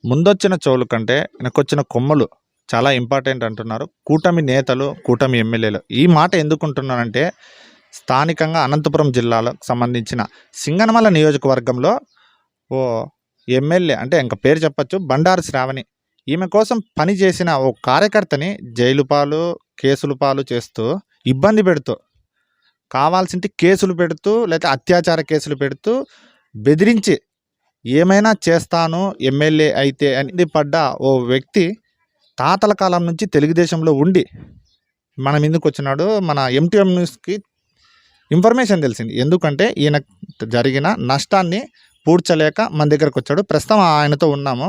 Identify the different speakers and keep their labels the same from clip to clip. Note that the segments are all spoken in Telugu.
Speaker 1: ముందొచ్చిన చెవులు కంటే వెనకొచ్చిన కొమ్మలు చాలా ఇంపార్టెంట్ అంటున్నారు కూటమి నేతలు, కూటమి ఎమ్మెల్యేలు. ఈ మాట ఎందుకుంటున్నానంటే స్థానికంగా అనంతపురం జిల్లాలకు సంబంధించిన సింగనమల నియోజకవర్గంలో ఓ ఎమ్మెల్యే అంటే ఇంక పేరు చెప్పొచ్చు బండారు శ్రావణి. ఈమె కోసం పనిచేసిన ఓ కార్యకర్తని జైలు పాలు, కేసులు పాలు చేస్తూ ఇబ్బంది పెడుతూ కావాల్సింటి కేసులు పెడుతూ లేకపోతే అత్యాచార కేసులు పెడుతూ బెదిరించి ఏమైనా చేస్తాను ఎమ్మెల్యే అయితే అని పడ్డ ఓ వ్యక్తి తాతల కాలం నుంచి తెలుగుదేశంలో ఉండి మన మీదకి వచ్చినాడు. మన ఎంటీఎం న్యూస్కి ఇన్ఫర్మేషన్ తెలిసింది. ఎందుకంటే ఈయన జరిగిన నష్టాన్ని పూడ్చలేక మన దగ్గరకు వచ్చాడు. ప్రస్తుతం ఆయనతో ఉన్నాము.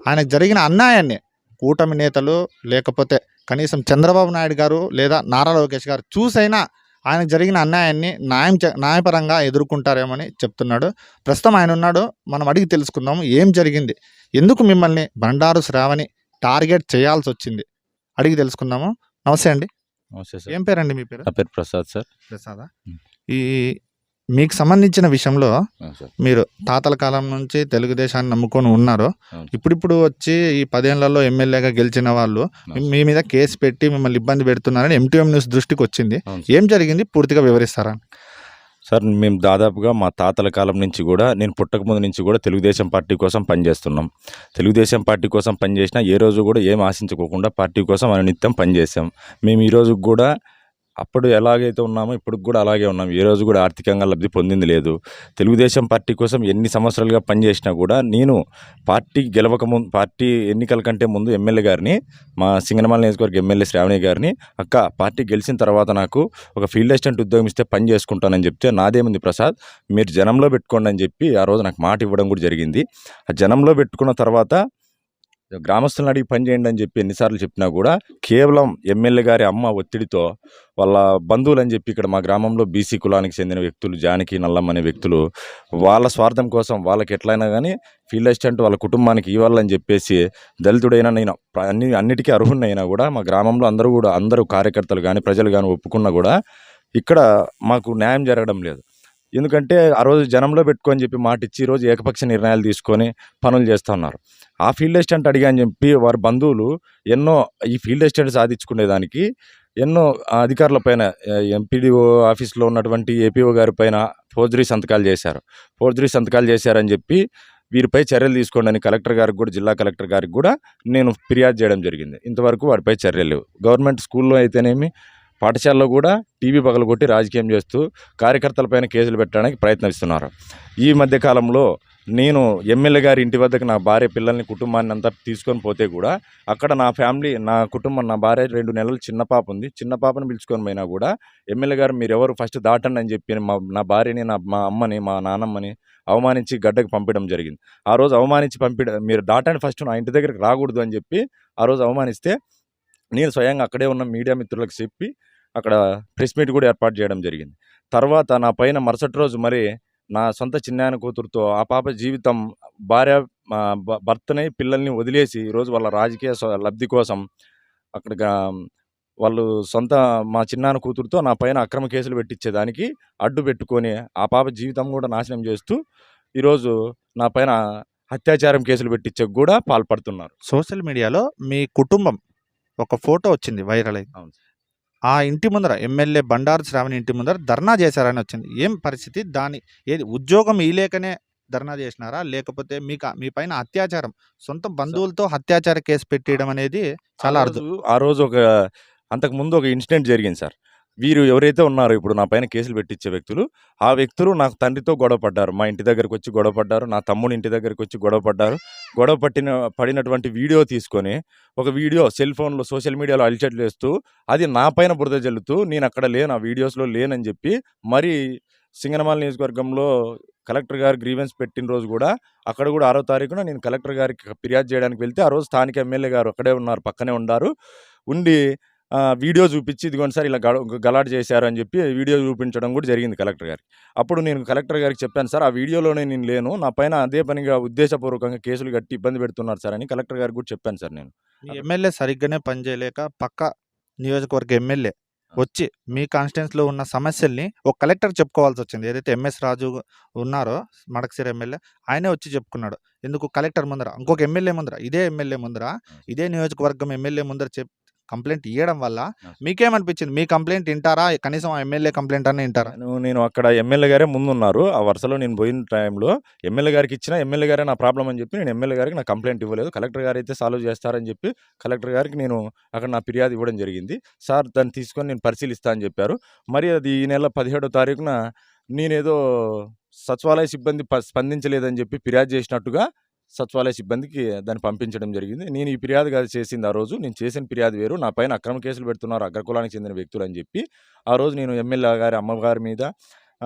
Speaker 1: ఆయనకు జరిగిన అన్యాయాన్ని కూటమి నేతలు లేకపోతే కనీసం చంద్రబాబు నాయుడు గారు లేదా నారా లోకేష్ గారు చూసైనా ఆయనకు జరిగిన అన్యాయాన్ని న్యాయపరంగా ఎదుర్కొంటారేమని చెప్తున్నాడు. ప్రస్తుతం ఆయన ఉన్నాడు. మనం అడిగి తెలుసుకుందాము ఏం జరిగింది, ఎందుకు మిమ్మల్ని బండారు శ్రావణి టార్గెట్ చేయాల్సి వచ్చింది అడిగి తెలుసుకుందాము. నమస్తే అండి.
Speaker 2: నమస్తే సార్.
Speaker 1: ఏం పేరండి మీ పేరు?
Speaker 2: నా పేరు ప్రసాద్ సార్.
Speaker 1: ప్రసాదా? ఈ మీకు సంబంధించిన విషయంలో
Speaker 2: సార్.
Speaker 1: మీరు తాతల కాలం నుంచి తెలుగుదేశాన్ని నమ్ముకొని ఉన్నారు. ఇప్పుడిప్పుడు వచ్చి ఈ 10 ఏళ్లలో ఎమ్మెల్యేగా గెలిచిన వాళ్ళు మీ మీద కేసు పెట్టి మిమ్మల్ని ఇబ్బంది పెడుతున్నారని ఎంటీఎం న్యూస్ దృష్టికి వచ్చింది. ఏం జరిగింది పూర్తిగా వివరిస్తారా?
Speaker 2: సార్, మేము దాదాపుగా మా తాతల కాలం నుంచి కూడా, నేను పుట్టక ముందు నుంచి కూడా తెలుగుదేశం పార్టీ కోసం పనిచేస్తున్నాం. తెలుగుదేశం పార్టీ కోసం పనిచేసినా ఏ రోజు కూడా ఏం ఆశించుకోకుండా పార్టీ కోసం నిత్యం పనిచేసాం. మేము ఈ రోజు కూడా అప్పుడు ఎలాగైతే ఉన్నామో ఇప్పుడు కూడా అలాగే ఉన్నాం. ఏ రోజు కూడా ఆర్థికంగా లబ్ధి పొందింది లేదు. తెలుగుదేశం పార్టీ కోసం ఎన్ని సంవత్సరాలుగా పనిచేసినా కూడా నేను పార్టీ గెలవకముందు, పార్టీ ఎన్నికల కంటే ముందు ఎమ్మెల్యే గారిని, మా సింగనమల నియోజకవర్గ ఎమ్మెల్యే శ్రావణి గారిని, అక్క పార్టీ గెలిచిన తర్వాత నాకు ఒక ఫీల్డ్ అసిస్టెంట్ ఉద్యోగం ఇస్తే పని చేసుకుంటానని చెప్తే, నాదేముంది ప్రసాద్, మీరు జనంలో పెట్టుకోండి అని చెప్పి ఆ రోజు నాకు మాట ఇవ్వడం కూడా జరిగింది. ఆ జనంలో పెట్టుకున్న తర్వాత గ్రామస్తులను అడిగి పని చేయండి అని చెప్పి ఎన్నిసార్లు చెప్పినా కూడా కేవలం ఎమ్మెల్యే గారి అమ్మ ఒత్తిడితో, వాళ్ళ బంధువులు అని చెప్పి ఇక్కడ మా గ్రామంలో బీసీ కులానికి చెందిన వ్యక్తులు, జానకి నల్లమ్మ అనే వ్యక్తులు, వాళ్ళ స్వార్థం కోసం వాళ్ళకి ఎట్లయినా కానీ ఫీల్డ్ అసిస్టెంట్ వాళ్ళ కుటుంబానికి ఇవ్వాలని చెప్పేసి, దళితుడైనా నేను అన్నిటికీ అర్హున్నైనా కూడా మా గ్రామంలో అందరూ కార్యకర్తలు కానీ ప్రజలు కానీ ఒప్పుకున్నా కూడా ఇక్కడ మాకు న్యాయం జరగడం లేదు. ఎందుకంటే ఆ రోజు జనంలో పెట్టుకొని చెప్పి మాట ఇచ్చి ఈరోజు ఏకపక్ష నిర్ణయాలు తీసుకొని పనులు చేస్తూ ఉన్నారు. ఆ ఫీల్డ్ అసిస్టెంట్ అడిగా అని చెప్పి వారి బంధువులు ఎన్నో ఈ ఫీల్డ్ అసిస్టెంట్ సాధించుకునేదానికి ఎన్నో అధికారుల పైన, ఎంపీడీఓ ఆఫీస్లో ఉన్నటువంటి ఏపీఓ గారి పైన ఫోర్జరీ సంతకాలు చేశారని చెప్పి వీరిపై చర్యలు తీసుకోండి అని కలెక్టర్ గారికి కూడా, జిల్లా కలెక్టర్ గారికి కూడా నేను ఫిర్యాదు చేయడం జరిగింది. ఇంతవరకు వారిపై చర్యలు లేవు. గవర్నమెంట్ స్కూల్లో అయితేనేమి, పాఠశాలలో కూడా టీవీ పగలగొట్టి రాజకీయం చేస్తూ కార్యకర్తలపైన కేసులు పెట్టడానికి ప్రయత్నిస్తున్నారు. ఈ మధ్యకాలంలో నేను ఎమ్మెల్యే గారి ఇంటి వద్దకు నా భార్య, పిల్లల్ని, కుటుంబాన్ని అంతా తీసుకొని పోతే కూడా అక్కడ నా ఫ్యామిలీ, నా కుటుంబం, నా భార్య 2 నెలల చిన్న పాప ఉంది. చిన్న పాపను పిలుచుకొని పోయినా కూడా ఎమ్మెల్యే గారు మీరెవరు ఫస్ట్ దాటండి అని చెప్పి నా భార్యని, మా అమ్మని, మా నాన్నమ్మని అవమానించి గడ్డకు పంపించడం జరిగింది. ఆ రోజు అవమానించి మీరు దాటండి ఫస్ట్, నా ఇంటి దగ్గరికి రాకూడదు అని చెప్పి ఆ రోజు అవమానిస్తే నేను స్వయంగా అక్కడే ఉన్న మీడియా మిత్రులకు చెప్పి అక్కడ ప్రెస్ మీట్ కూడా ఏర్పాటు చేయడం జరిగింది. తర్వాత నా పైన మరుసటి రోజు మరి నా సొంత చిన్నాయన కూతురుతో ఆ పాప జీవితం, భార్య భర్తని, పిల్లల్ని వదిలేసి ఈరోజు వాళ్ళ రాజకీయ లబ్ధి కోసం అక్కడ వాళ్ళు మా చిన్నాన్న కూతురుతో నా పైన అక్రమ కేసులు పెట్టించేదానికి అడ్డు పెట్టుకొని ఆ పాప జీవితం కూడా నాశనం చేస్తూ ఈరోజు నా పైన అత్యాచారం కేసులు పెట్టించే కూడా పాల్పడుతున్నారు.
Speaker 1: సోషల్ మీడియాలో మీ కుటుంబం ఒక ఫోటో వచ్చింది, వైరల్ అయింది.
Speaker 2: అవును.
Speaker 1: ఆ ఇంటి ముందర ఎమ్మెల్యే బండారు శ్రావణి ఇంటి ముందర ధర్నా చేశారని వచ్చింది. ఏం పరిస్థితి? ఏది ఉద్యోగం ఇలేకనే ధర్నా చేసినారా, లేకపోతే మీ పైన అత్యాచారం, సొంత బంధువులతో అత్యాచార కేసు పెట్టడం అనేది చాలా అర్థం.
Speaker 2: ఆ రోజు అంతకుముందు ఒక ఇన్సిడెంట్ జరిగింది సార్. వీరు ఎవరైతే ఉన్నారో ఇప్పుడు నా పైన కేసులు పెట్టించే వ్యక్తులు, ఆ వ్యక్తులు నాకు తండ్రితో గొడవ పడ్డారు, మా ఇంటి దగ్గరకు వచ్చి గొడవ పడ్డారు, నా తమ్ముడి ఇంటి దగ్గరకు వచ్చి గొడవ పడ్డారు. పడినటువంటి వీడియో తీసుకొని ఒక వీడియో సెల్ ఫోన్లో సోషల్ మీడియాలో అలిచట్లు వేస్తూ అది నా పైన బురద జల్లుతూ నేను అక్కడ లేను, ఆ వీడియోస్లో లేనని చెప్పి మరి సింగనమల నియోజకవర్గంలో కలెక్టర్ గారు గ్రీవెన్స్ పెట్టిన రోజు కూడా అక్కడ కూడా 6వ తారీఖున నేను కలెక్టర్ గారికి ఫిర్యాదు చేయడానికి వెళ్తే ఆ రోజు స్థానిక ఎమ్మెల్యే గారు అక్కడే ఉన్నారు, పక్కనే ఉండి వీడియో చూపించి ఇదిగోండి సార్ ఇలా గలాట్ చేశారు అని చెప్పి వీడియో చూపించడం కూడా జరిగింది కలెక్టర్ గారికి. అప్పుడు నేను కలెక్టర్ గారికి చెప్పాను, సార్ ఆ వీడియోలోనే నేను లేను, నా పైన అదే పనిగా ఉద్దేశపూర్వకంగా కేసులు కట్టి ఇబ్బంది పెడుతున్నారు సార్ అని కలెక్టర్ గారికి కూడా చెప్పాను సార్. నేను
Speaker 1: ఎమ్మెల్యే సరిగ్గానే పనిచేయలేక పక్క నియోజకవర్గ ఎమ్మెల్యే వచ్చి మీ కాన్స్టిట్యున్సీలో ఉన్న సమస్యల్ని ఒక కలెక్టర్ చెప్పుకోవాల్సి వచ్చింది. ఏదైతే ఎంఎస్ రాజు ఉన్నారో మడకశిర ఎమ్మెల్యే, ఆయనే వచ్చి చెప్పుకున్నాడు. ఎందుకు కలెక్టర్ ముందర, ఇంకొక ఎమ్మెల్యే ముందర, ఇదే ఎమ్మెల్యే ముందర, ఇదే నియోజకవర్గం ఎమ్మెల్యే ముందర కంప్లెయింట్ ఇయ్యడం వల్ల మీకేమనిపించింది? మీ కంప్లెయింట్ ఇంటారా? కనీసం ఆ ఎమ్మెల్యే కంప్లెయింట్ అన్నా ఇంటారా?
Speaker 2: నేను అక్కడ ఎమ్మెల్యే గారే ముందున్నారు. ఆ వరుసలో నేను పోయిన టైంలో ఎమ్మెల్యే గారికి ఇచ్చినా ఎమ్మెల్యే గారే నా ప్రాబ్లమ్ అని చెప్పి నేను ఎమ్మెల్యే గారికి నా కంప్లెయింట్ ఇవ్వలేదు. కలెక్టర్ గారు అయితే సాల్వ్ చేస్తారని చెప్పి కలెక్టర్ గారికి నేను అక్కడ నా ఫిర్యాదు ఇవ్వడం జరిగింది. సార్ దాన్ని తీసుకొని నేను పరిశీలిస్తా అని చెప్పారు. మరి అది ఈ నెల 17వ తారీఖున నేనేదో సచివాలయ సిబ్బంది స్పందించలేదని చెప్పి ఫిర్యాదు చేసినట్టుగా సచివాలయ సిబ్బందికి దాన్ని పంపించడం జరిగింది. నేను ఈ ఫిర్యాదు కాదు చేసింది ఆ రోజు. నేను చేసిన ఫిర్యాదు వేరు. నా పైన అక్రమ కేసులు పెడుతున్నారు అగ్రకులానికి చెందిన వ్యక్తులు అని చెప్పి ఆ రోజు నేను ఎమ్మెల్యే గారి అమ్మగారి మీద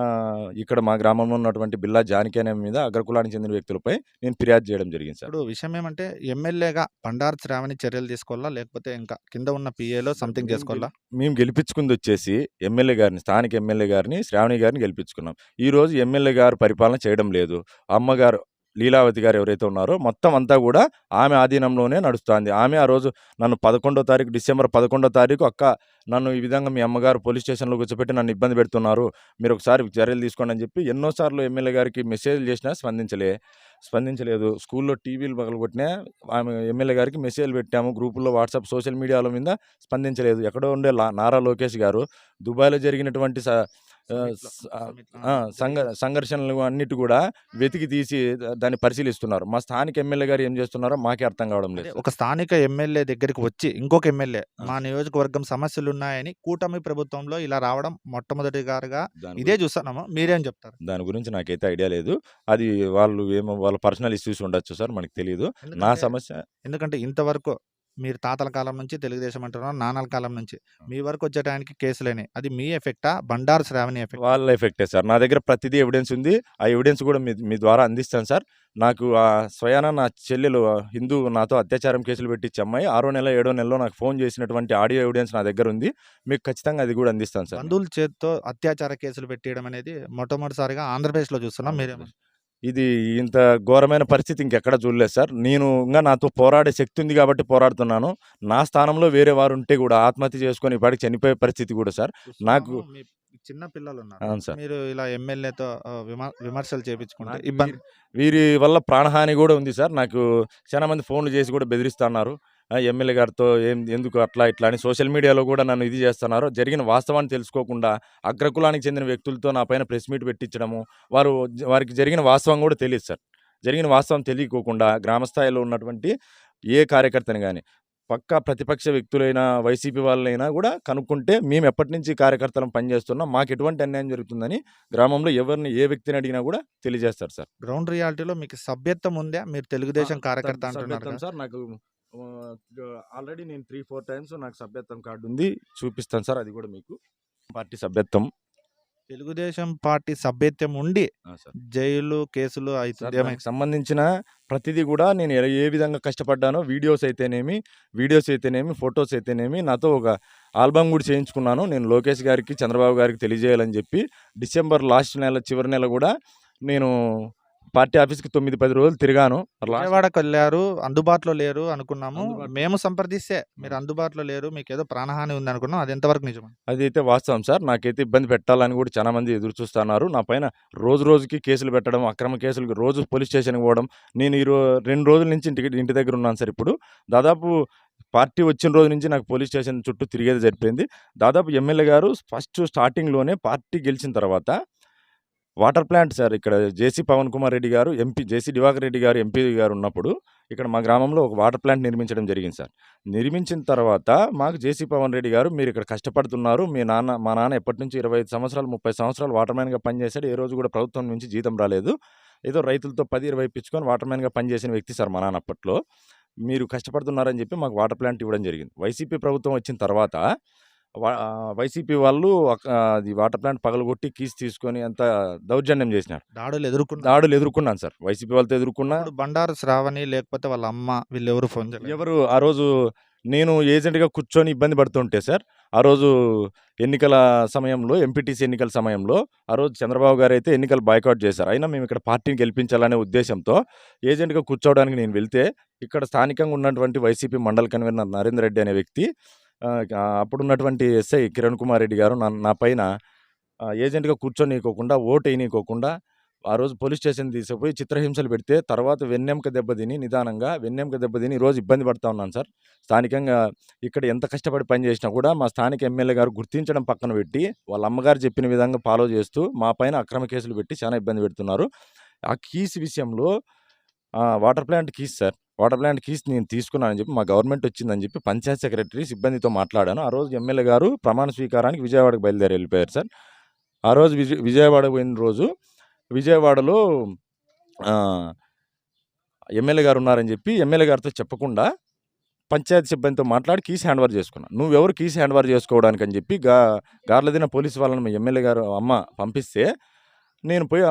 Speaker 2: ఇక్కడ మా గ్రామంలో ఉన్నటువంటి బిల్లా జానకి అనే మీద అగ్రకులానికి చెందిన వ్యక్తులపై నేను ఫిర్యాదు చేయడం జరిగింది సార్.
Speaker 1: ఇప్పుడు విషయం ఏమంటే ఎమ్మెల్యేగా బండారు శ్రావణి చర్యలు తీసుకోవాలా? లేకపోతే ఇంకా కింద ఉన్న పిఏలో సంథింగ్ చేసుకోవాలా?
Speaker 2: మేము గెలిపించుకుంది వచ్చేసి ఎమ్మెల్యే గారిని, స్థానిక ఎమ్మెల్యే గారిని, శ్రావణి గారిని గెలిపించుకున్నాం. ఈరోజు ఎమ్మెల్యే గారు పరిపాలన చేయడం లేదు. అమ్మగారు లీలావతి గారు ఎవరైతే ఉన్నారో మొత్తం అంతా కూడా ఆమె ఆధీనంలోనే నడుస్తుంది. ఆమె ఆ రోజు నన్ను డిసెంబర్ 11వ తారీఖు అక్క నన్ను ఈ విధంగా మీ అమ్మగారు పోలీస్ స్టేషన్లో కూర్చోబెట్టి నన్ను ఇబ్బంది పెడుతున్నారు, మీరు ఒకసారి చర్యలు తీసుకోండి అని చెప్పి ఎన్నోసార్లు ఎమ్మెల్యే గారికి మెసేజ్లు చేసినా స్పందించలేదు. స్కూల్లో టీవీలు పగలగొట్టినా ఆమె ఎమ్మెల్యే గారికి మెసేజ్లు పెట్టాము, గ్రూపుల్లో వాట్సాప్ సోషల్ మీడియాల మీద స్పందించలేదు. ఎక్కడో ఉండే నారా లోకేష్ గారు దుబాయ్లో జరిగినటువంటి సంఘర్షణలు అన్నిటి కూడా వెతికి తీసి దాన్ని పరిశీలిస్తున్నారు. మా స్థానిక ఎమ్మెల్యే గారు ఏం చేస్తున్నారో మాకే అర్థం కావడం లేదు.
Speaker 1: ఒక స్థానిక ఎమ్మెల్యే దగ్గరికి వచ్చి ఇంకొక ఎమ్మెల్యే మా నియోజకవర్గం సమస్యలు ఉన్నాయని కూటమి ప్రభుత్వంలో ఇలా రావడం మొట్టమొదటిగారుగా ఇదే చూస్తున్నాము. మీరేం చెప్తారు?
Speaker 2: దాని గురించి నాకైతే ఐడియా లేదు. అది వాళ్ళ పర్సనల్ ఇష్యూస్ ఉండొచ్చు సార్, మనకు తెలియదు. నా సమస్య
Speaker 1: ఎందుకంటే ఇంతవరకు మీరు తాతల కాలం నుంచి తెలుగుదేశం అంటున్నారు, నాన్నల కాలం నుంచి మీ వరకు వచ్చే టైంకి కేసులేని, అది మీ ఎఫెక్టా బండారు శ్రావణి ఎఫెక్ట్?
Speaker 2: వాళ్ళ ఎఫెక్టే సార్. నా దగ్గర ప్రతిదీ ఎవిడెన్స్ ఉంది. ఆ ఎవిడెన్స్ కూడా మీ ద్వారా అందిస్తాను సార్. నాకు స్వయాన నా చెల్లెలు హిందూ నాతో అత్యాచారం కేసులు పెట్టించే అమ్మాయి 6వ నెల 7వ నెలలో నాకు ఫోన్ చేసినటువంటి ఆడియో ఎవిడెన్స్ నా దగ్గర ఉంది. మీకు ఖచ్చితంగా అది కూడా అందిస్తాను సార్.
Speaker 1: బంధువుల చేతితో అత్యాచార కేసులు పెట్టేయడం అనేది మొట్టమొదటిసారిగా ఆంధ్రప్రదేశ్లో చూస్తున్నాం. మీరేమో
Speaker 2: ఇది ఇంత ఘోరమైన పరిస్థితి ఇంకెక్కడ చూడలేదు సార్. నేను ఇంకా నాతో పోరాడే శక్తి ఉంది కాబట్టి పోరాడుతున్నాను. నా స్థానంలో వేరే వారు ఉంటే కూడా ఆత్మహత్య చేసుకొని ఇప్పటికి చనిపోయే పరిస్థితి కూడా సార్. నాకు
Speaker 1: చిన్న పిల్లలు ఉన్నారు.
Speaker 2: అవును సార్.
Speaker 1: మీరు ఇలా ఎమ్మెల్యేతో విమర్శలు చేపించుకుంటే ఇబ్బంది.
Speaker 2: వీరి వల్ల ప్రాణహాని కూడా ఉంది సార్. నాకు చాలా మంది ఫోన్లు చేసి కూడా బెదిరిస్తున్నారు. ఎమ్మెల్యే గారితో ఎందుకు అట్లా ఇట్లా అని సోషల్ మీడియాలో కూడా నన్ను ఇది చేస్తున్నారు. జరిగిన వాస్తవాన్ని తెలుసుకోకుండా అగ్రకులానికి చెందిన వ్యక్తులతో నా పైన ప్రెస్ మీట్ పెట్టించడము, వారికి జరిగిన వాస్తవం కూడా తెలియదు సార్. జరిగిన వాస్తవం తెలియకోకుండా గ్రామస్థాయిలో ఉన్నటువంటి ఏ కార్యకర్తని కానీ పక్కా ప్రతిపక్ష వ్యక్తులైనా వైసీపీ వాళ్ళైనా కూడా కనుక్కుంటే మేము ఎప్పటి నుంచి కార్యకర్తలను పనిచేస్తున్నాం, మాకు ఎటువంటి అన్యాయం జరుగుతుందని గ్రామంలో ఎవరిని ఏ వ్యక్తిని అడిగినా కూడా తెలియజేస్తారు సార్.
Speaker 1: గ్రౌండ్ రియాలిటీలో మీకు సభ్యత్వం ఉందా? మీరు తెలుగుదేశం కార్యకర్త అంటున్నారు
Speaker 2: సార్. నాకు ఆల్రెడీ నేను 3-4 టైమ్స్ నాకు సభ్యత్వం కార్డు ఉంది, చూపిస్తాను సార్. అది కూడా మీకు పార్టీ సభ్యత్వం.
Speaker 1: తెలుగుదేశం పార్టీ సభ్యత్వం ఉండి జైలు కేసులు
Speaker 2: దానికి సంబంధించిన ప్రతిదీ కూడా నేను ఏ విధంగా కష్టపడ్డానో వీడియోస్ అయితేనేమి ఫొటోస్ అయితేనేమి నాతో ఒక ఆల్బమ్ కూడా చేయించుకున్నాను. నేను లోకేష్ గారికి చంద్రబాబు గారికి తెలియజేయాలని చెప్పి డిసెంబర్ చివరి నెల కూడా నేను పార్టీ ఆఫీస్కి 9-10 రోజులు తిరిగాను.
Speaker 1: విజయవాడకు వెళ్ళారు, అందుబాటులో లేరు అనుకున్నాము. మేము సంప్రదిస్తే మీరు అందుబాటులో లేరు, మీకు ఏదో ప్రాణహాని ఉంది అనుకున్నాం. అది ఎంతవరకు నిజం?
Speaker 2: అదైతే వాస్తవం సార్. నాకైతే ఇబ్బంది పెట్టాలని కూడా చాలా మంది ఎదురు చూస్తున్నారు. నా పైన రోజుకి కేసులు పెట్టడం, అక్రమ కేసులు, రోజు పోలీస్ స్టేషన్కి పోవడం. నేను 2 రోజుల నుంచి ఇంటి దగ్గర ఉన్నాను సార్. ఇప్పుడు దాదాపు పార్టీ వచ్చిన రోజు నుంచి నాకు పోలీస్ స్టేషన్ చుట్టూ తిరిగేది సరిపోయింది. దాదాపు ఎమ్మెల్యే గారు స్టార్టింగ్లోనే పార్టీ గెలిచిన తర్వాత వాటర్ ప్లాంట్ సార్, ఇక్కడ జేసీ పవన్ కుమార్ రెడ్డి గారు జేసీ దివాకర్ రెడ్డి గారు ఎంపీ గారు ఉన్నప్పుడు ఇక్కడ మా గ్రామంలో ఒక వాటర్ ప్లాంట్ నిర్మించడం జరిగింది సార్. నిర్మించిన తర్వాత మాకు జేసీ పవన్ రెడ్డి గారు, మీరు ఇక్కడ కష్టపడుతున్నారు, మా నాన్న ఎప్పటి నుంచి 25 సంవత్సరాలు 30 సంవత్సరాలు వాటర్ మ్యాన్గా పనిచేశాడు, ఏ రోజు కూడా ప్రభుత్వం నుంచి జీతం రాలేదు, ఏదో రైతులతో 10-20 ఇప్పించుకొని వాటర్ మ్యాన్గా పనిచేసిన వ్యక్తి సార్ మా నాన్న అప్పట్లో. మీరు కష్టపడుతున్నారని చెప్పి మాకు వాటర్ ప్లాంట్ ఇవ్వడం జరిగింది. వైసీపీ ప్రభుత్వం వచ్చిన తర్వాత వైసీపీ వాళ్ళు అది వాటర్ ప్లాంట్ పగలగొట్టి కీస్ తీసుకొని అంత దౌర్జన్యం చేసినారు. దాడులు ఎదుర్కొన్నాను సార్. వైసీపీ వాళ్ళతో ఎదుర్కొన్నా.
Speaker 1: బండారు శ్రావణి లేకపోతే వాళ్ళ అమ్మ వీళ్ళెవరు ఫోన్
Speaker 2: ఎవరు ఆ రోజు నేను ఏజెంట్గా కూర్చొని ఇబ్బంది పడుతుంటే సార్, ఆ రోజు ఎన్నికల సమయంలో, ఎంపీటీసీ ఎన్నికల సమయంలో ఆ రోజు చంద్రబాబు గారు అయితే ఎన్నికలు బాయ్కాట్ చేశారు. అయినా మేము ఇక్కడ పార్టీని గెలిపించాలనే ఉద్దేశంతో ఏజెంట్గా కూర్చోవడానికి నేను వెళ్తే ఇక్కడ స్థానికంగా ఉన్నటువంటి వైసీపీ మండల కన్వీనర్ నరేందర్ రెడ్డి అనే వ్యక్తి అప్పుడున్నటువంటి ఎస్ఐ కిరణ్ కుమార్ రెడ్డి గారు నా పైన ఏజెంట్‌గా కూర్చోనీయకోకుండా, ఓటేయనీయకోకుండా ఆ రోజు పోలీస్ స్టేషన్ తీసుకుపోయి చిత్రహింసలు పెడితే, తర్వాత వెన్నెముక దెబ్బతిని నిదానంగా వెన్నెముక దెబ్బతిని ఈరోజు ఇబ్బంది పడతా ఉన్నాను సార్. స్థానికంగా ఇక్కడ ఎంత కష్టపడి పని చేసినా కూడా మా స్థానిక ఎమ్మెల్యే గారు గుర్తించడం పక్కన పెట్టి, వాళ్ళ అమ్మగారు చెప్పిన విధంగా ఫాలో చేస్తూ మా పైన అక్రమ కేసులు పెట్టి చాలా ఇబ్బంది పెడుతున్నారు. ఆ కీస్ విషయంలో water plant keys sir. Water plant keys నేను తీసుకున్నానని చెప్పి, మా గవర్నమెంట్ వచ్చిందని చెప్పి పంచాయత్ సెక్రటరీ సిబ్బందితో మాట్లాడాను. ఆ రోజు ఎమ్మెల్యే గారు ప్రమాణ స్వీకారానికి విజయవాడకు బయలుదేరి వెళ్ళిపోయారు సార్. ఆ రోజు విజయవాడ పోయిన రోజు విజయవాడలో ఎమ్మెల్యే గారు ఉన్నారని చెప్పి ఎమ్మెల్యే గారితో చెప్పకుండా పంచాయతీ సిబ్బందితో మాట్లాడి కీస్ హ్యాండ్ ఓవర్ చేసుకున్నా. నువ్వెవరు కీస్ హ్యాండ్ ఓవర్ చేసుకోవడానికి అని చెప్పి గార్లదిన పోలీసు వాళ్ళని మా ఎమ్మెల్యే గారు అమ్మ పంపిస్తే, నేను పోయి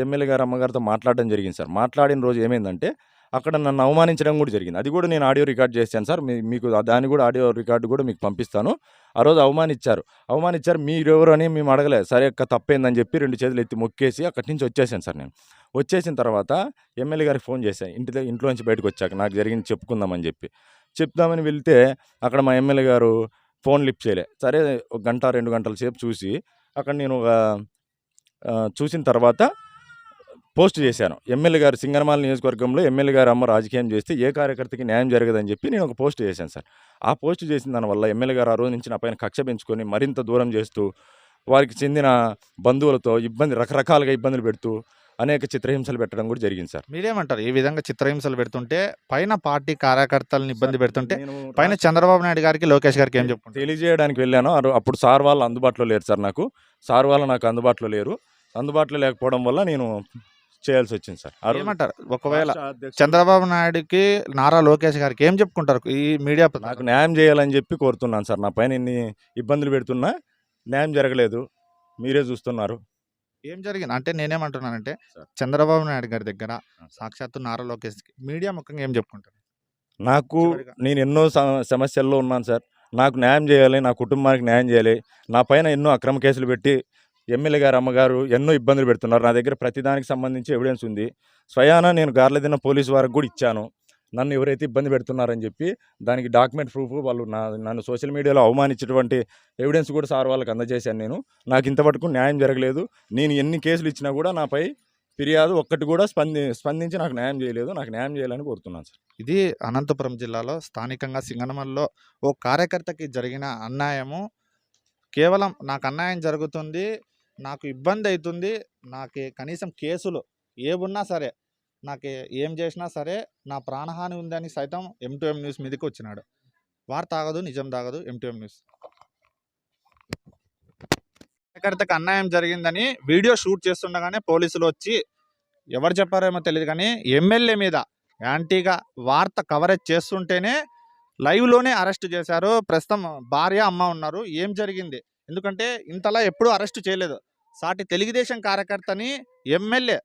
Speaker 2: ఎమ్మెల్యే గారు అమ్మగారితో మాట్లాడడం జరిగింది సార్. మాట్లాడిన రోజు ఏమైందంటే, అక్కడ నన్ను అవమానించడం కూడా జరిగింది. అది కూడా నేను ఆడియో రికార్డ్ చేశాను సార్. మీకు దాన్ని కూడా ఆడియో రికార్డు కూడా మీకు పంపిస్తాను. ఆ రోజు అవమానించారు. మీరెవరు అని మేము అడగలేదు. సరే అక్క తప్పేందని చెప్పి 2 చేతులు ఎత్తి మొక్కేసి అక్కడి నుంచి వచ్చేసాను సార్ నేను. వచ్చేసిన తర్వాత ఎమ్మెల్యే గారికి ఫోన్ చేశాను. ఇంట్లో నుంచి బయటకు వచ్చాక నాకు జరిగింది చెప్పుకుందామని చెప్పి. చెప్దామని వెళ్తే అక్కడ మా ఎమ్మెల్యే గారు ఫోన్ లిఫ్ట్ చేయలే. సరే 1 గంట 2 గంటల సేపు చూసి అక్కడ నేను చూసిన తర్వాత పోస్ట్ చేశాను. ఎమ్మెల్యే గారు సింగనమల నియోజకవర్గంలో ఎమ్మెల్యే గారు అమ్మ రాజకీయం చేస్తే ఏ కార్యకర్తకి న్యాయం జరగదని చెప్పి నేను ఒక పోస్ట్ చేశాను సార్. ఆ పోస్ట్ చేసిన దానివల్ల ఎమ్మెల్యే గారు ఆ రోజు నుంచి నా పైన కక్ష పెంచుకొని మరింత దూరం చేస్తూ, వారికి చెందిన బంధువులతో రకరకాలుగా ఇబ్బందులు పెడుతూ అనేక చిత్రహింసలు పెట్టడం కూడా జరిగింది సార్.
Speaker 1: మీరేమంటారు? ఈ విధంగా చిత్రహింసలు పెడుతుంటే, పైన పార్టీ కార్యకర్తలను ఇబ్బంది పెడుతుంటే, పైన చంద్రబాబు నాయుడు గారికి, లోకేష్ గారికి ఏం చెప్పుకుంటారు?
Speaker 2: తెలియజేయడానికి వెళ్ళాను. అప్పుడు సార్ వాళ్ళు అందుబాటులో లేరు సార్ నాకు. నాకు అందుబాటులో లేరు. అందుబాటులో లేకపోవడం వల్ల నేను చేయాల్సి వచ్చింది సార్.
Speaker 1: ఏమంటారు? ఒకవేళ చంద్రబాబు నాయుడుకి, నారా లోకేష్ గారికి ఏం చెప్పుకుంటారు ఈ మీడియా?
Speaker 2: నాకు న్యాయం చేయాలని చెప్పి కోరుతున్నాను సార్. నా పైన ఇన్ని ఇబ్బందులు పెడుతున్నా న్యాయం జరగలేదు, మీరే చూస్తున్నారు.
Speaker 1: ఏం జరిగింది అంటే, నేనేమంటున్నానంటే, చంద్రబాబు నాయుడు గారి దగ్గర సాక్షాత్తు నారా లోకేష్కి మీడియా ముఖ్యంగా ఏం చెప్పుకుంటారు?
Speaker 2: నేను ఎన్నో సమస్యల్లో ఉన్నాను సార్. నాకు న్యాయం చేయాలి, నా కుటుంబానికి న్యాయం చేయాలి. నా పైన ఎన్నో అక్రమ కేసులు పెట్టి ఎమ్మెల్యే గారు అమ్మగారు ఎన్నో ఇబ్బందులు పెడుతున్నారు. నా దగ్గర ప్రతిదానికి సంబంధించి ఎవిడెన్స్ ఉంది. స్వయానా నేను గార్లదిన్న పోలీసు వారికి కూడా ఇచ్చాను. నన్ను ఎవరైతే ఇబ్బంది పెడుతున్నారని చెప్పి దానికి డాక్యుమెంట్ ప్రూఫ్ వాళ్ళు నన్ను సోషల్ మీడియాలో అవమానించినటువంటి ఎవిడెన్స్ కూడా సార్ వాళ్ళకి అందజేశాను. నాకు ఇంతవరకు న్యాయం జరగలేదు. నేను ఎన్ని కేసులు ఇచ్చినా కూడా నాపై ఫిర్యాదు ఒక్కటి కూడా స్పందించి నాకు న్యాయం చేయలేదు. నాకు న్యాయం చేయాలని కోరుతున్నాను సార్.
Speaker 1: ఇది అనంతపురం జిల్లాలో స్థానికంగా సింగనమల్లో ఓ కార్యకర్తకి జరిగిన అన్యాయము. కేవలం నాకు అన్యాయం జరుగుతుంది, నాకు ఇబ్బంది అవుతుంది, నాకు కనీసం కేసులు ఏమున్నా సరే, నాకు ఏం చేసినా సరే నా ప్రాణహాని ఉందని సైతం M2M న్యూస్ మీదకి వచ్చినాడు. వార్త ఆగదు, నిజం దాగదు. M2M news. కార్యకర్తకు అన్యాయం జరిగిందని వీడియో షూట్ చేస్తుండగానే పోలీసులు వచ్చి, ఎవరు చెప్పారేమో తెలియదు కానీ, ఎమ్మెల్యే మీద యాంటీగా వార్త కవరేజ్ చేస్తుంటేనే లైవ్లోనే అరెస్ట్ చేశారు. ప్రస్తుతం భార్య, అమ్మ ఉన్నారు. ఏం జరిగింది? ఎందుకంటే ఇంతలా ఎప్పుడూ అరెస్ట్ చేయలేదు. సాటి తెలుగుదేశం కార్యకర్తని ఎమ్మెల్యే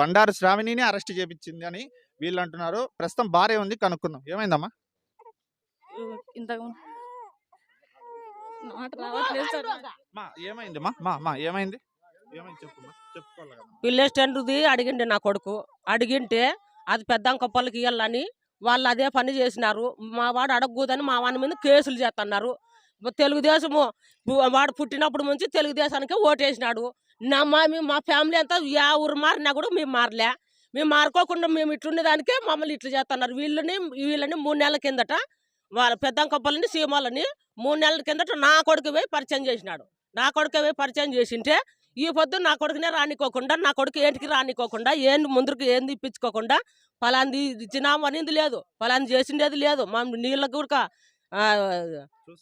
Speaker 1: బండారు శ్రావణిని అరెస్ట్ చేపించింది అని వీళ్ళు అంటున్నారు. ప్రస్తుతం భార్య ఉంది, కనుక్కుందాం. ఏమైందమ్మా? ఏమైంది?
Speaker 3: విలేజ్ టెండ్ది అడిగిండే నా కొడుకు. అడిగింటే అది పెద్ద కొప్పలకి ఇవ్వాలని వాళ్ళు అదే పని చేసినారు. మా వాడు అడగకూడదని మా వాడి మీద కేసులు చేస్తున్నారు. తెలుగుదేశము వాడు పుట్టినప్పుడు నుంచి తెలుగుదేశానికి ఓటేసినాడు. మా ఫ్యామిలీ అంతా యా ఊరు మారినా కూడా మేము మారలే. మేము మారుకోకుండా మేము ఇట్లుండేదానికే మమ్మల్ని ఇట్లా చేస్తున్నారు. వీళ్ళని 3 నెలల కిందట వాళ్ళ పెద్ద కొప్పలని సీమాలని 3 నెలల కిందట నా కొడుకు పోయి పరిచయం చేసినాడు. నా కొడుకు పోయి పరిచయం చేసింటే ఈ పొద్దు నా కొడుకునే రానికోకుండా, నా కొడుకు ఏంటికి రానికోకుండా, ముందుకు ఏంది ఇప్పించుకోకుండా, ఫలాంది ఇచ్చినాము అనేది లేదు, ఫలాంది చేసిండేది లేదు. మా నీళ్ళకు కూడా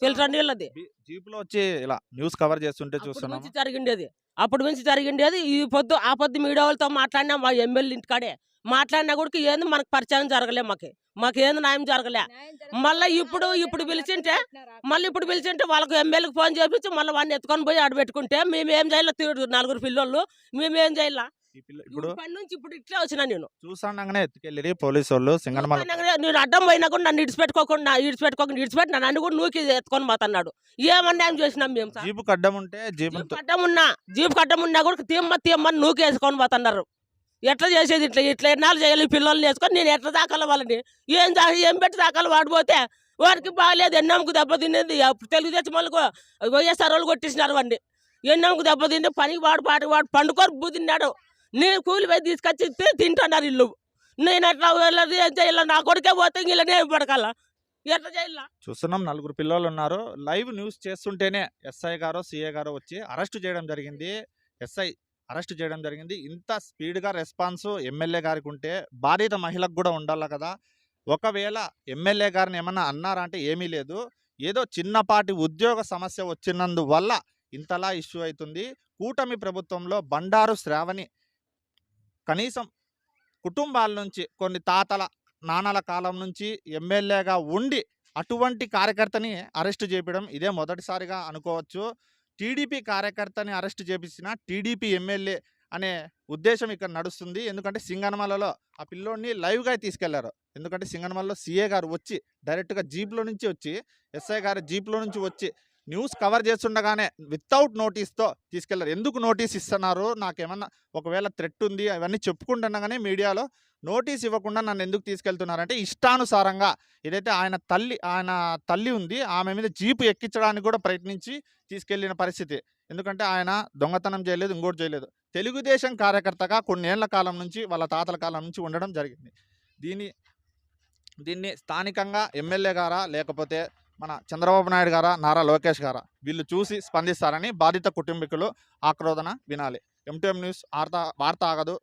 Speaker 3: ఫిల్టర్ నీళ్ళది
Speaker 1: జీపులో వచ్చి ఇలా న్యూస్ కవర్ చేస్తుంటే చూస్తున్నాం.
Speaker 3: జరిగిండేది అప్పుడు నుంచి జరిగిండేది. ఆ పొద్దు మీడియా వాళ్ళతో మాట్లాడినా, మా ఎమ్మెల్యే ఇంటికాడే మాట్లాడినా కూడా ఏంది మనకు పరిచయం జరగలే, మాకేంది న్యాయం జరగలే. మళ్ళీ ఇప్పుడు పిలిచింటే వాళ్ళకు ఎమ్మెల్యేకి ఫోన్ చేపించి మళ్ళీ వాడిని ఎత్తుకొని పోయి ఆడబెట్టుకుంటే మేమేం చేయాలి? 4 పిల్లోళ్ళు మేమేం చేయాలా? ఇప్పుడు ఇట్లా వచ్చినా నేను
Speaker 1: చూసాగానే ఎత్తుకెళ్ళి పోలీసు వాళ్ళు సింగనమల
Speaker 3: నేను అడ్డం పోయినా కూడా నన్ను ఇడిచిపెట్టి నన్ను కూడా నూకి ఎత్తుకొని పోతున్నాడు. ఏమన్యాయం చేసినాం మేము?
Speaker 1: జీపు అడ్డం ఉంటే జీపు
Speaker 3: అడ్డం ఉన్నా కూడా తీమ్మని నూకి వేసుకొని పోతున్నారు. ఎట్లా చేసేది? ఇట్లా ఎన్నాళ్ళు చేయాలి? పిల్లల్ని వేసుకొని నేను ఎట్లా దాకాలి వాళ్ళని? ఏం పెట్టి దాకాలి? వాడిపోతే వాడికి బాగాలేదు ఎన్నమ్మకు దెబ్బతిన్నది అప్పుడు తెలుగుదేశం వాళ్ళకు వైఎస్ఆర్ వాళ్ళు కొట్టేసినారు వాడిని ఎన్నమ్మకు దెబ్బతింటే పనికి వాడు పండుకొని బూదిన్నాడు నేను కూలి పోయి తీసుకొచ్చి ఇస్తే తింటున్నారు ఇల్లు నేను అట్లా వెళ్ళదు ఏం చేయాలి నా కొడుకే పోతే ఇలానే పడకాల ఎట్లా చేయాల
Speaker 1: చూస్తున్నాం 4 పిల్లలు ఉన్నారు. లైవ్ న్యూస్ చేస్తుంటేనే ఎస్ఐ గారో సిఏ గారో వచ్చి అరెస్ట్ చేయడం జరిగింది. ఎస్ఐ అరెస్ట్ చేయడం జరిగింది. ఇంత స్పీడ్గా రెస్పాన్స్ ఎమ్మెల్యే గారికి ఉంటే బాధిత మహిళకు కూడా ఉండాలి కదా. ఒకవేళ ఎమ్మెల్యే గారిని ఏమన్నా అన్నారా అంటే ఏమీ లేదు. ఏదో చిన్నపాటి ఉద్యోగ సమస్య వచ్చినందువల్ల ఇంతలా ఇష్యూ అవుతుంది. కూటమి ప్రభుత్వంలో బండారు శ్రావణి కనీసం కుటుంబాల నుంచి కొన్ని తాతల నాన్నల కాలం నుంచి ఎమ్మెల్యేగా ఉండి అటువంటి కార్యకర్తని అరెస్ట్ చేయడం ఇదే మొదటిసారిగా అనుకోవచ్చు. టీడీపీ కార్యకర్తని అరెస్ట్ చేపించిన టీడీపీ ఎమ్మెల్యే అనే ఉద్దేశం ఇక్కడ నడుస్తుంది. ఎందుకంటే సింగనమలలో ఆ పిల్లోడిని లైవ్గా తీసుకెళ్లారు. ఎందుకంటే సింగనమలలో సీఏ గారు వచ్చి డైరెక్ట్గా జీప్లో నుంచి వచ్చి ఎస్ఐ గారి జీప్లో నుంచి వచ్చి న్యూస్ కవర్ చేస్తుండగానే వితౌట్ నోటీస్తో తీసుకెళ్లారు. ఎందుకు నోటీస్ ఇస్తున్నారు, నాకేమన్నా ఒకవేళ థ్రెట్ ఉంది అవన్నీ చెప్పుకుంటుండగానే మీడియాలో నోటీస్ ఇవ్వకుండా నన్ను ఎందుకు తీసుకెళ్తున్నారంటే ఇష్టానుసారంగా ఏదైతే ఆయన తల్లి ఉంది ఆమె మీద జీపు ఎక్కించడానికి కూడా ప్రయత్నించి తీసుకెళ్లిన పరిస్థితి. ఎందుకంటే ఆయన దొంగతనం చేయలేదు, ఇంకోటి చేయలేదు. తెలుగుదేశం కార్యకర్తగా కొన్నేళ్ల కాలం నుంచి వాళ్ళ తాతల కాలం నుంచి ఉండడం జరిగింది. దీన్ని స్థానికంగా ఎమ్మెల్యే గారా లేకపోతే మన చంద్రబాబు నాయుడు గారా నారా లోకేష్ గారా వీళ్ళు చూసి స్పందిస్తారని బాధిత కుటుంబీకులు ఆక్రోదన వినాలి. ఎంటీఎం న్యూస్ వార్త ఆగదు.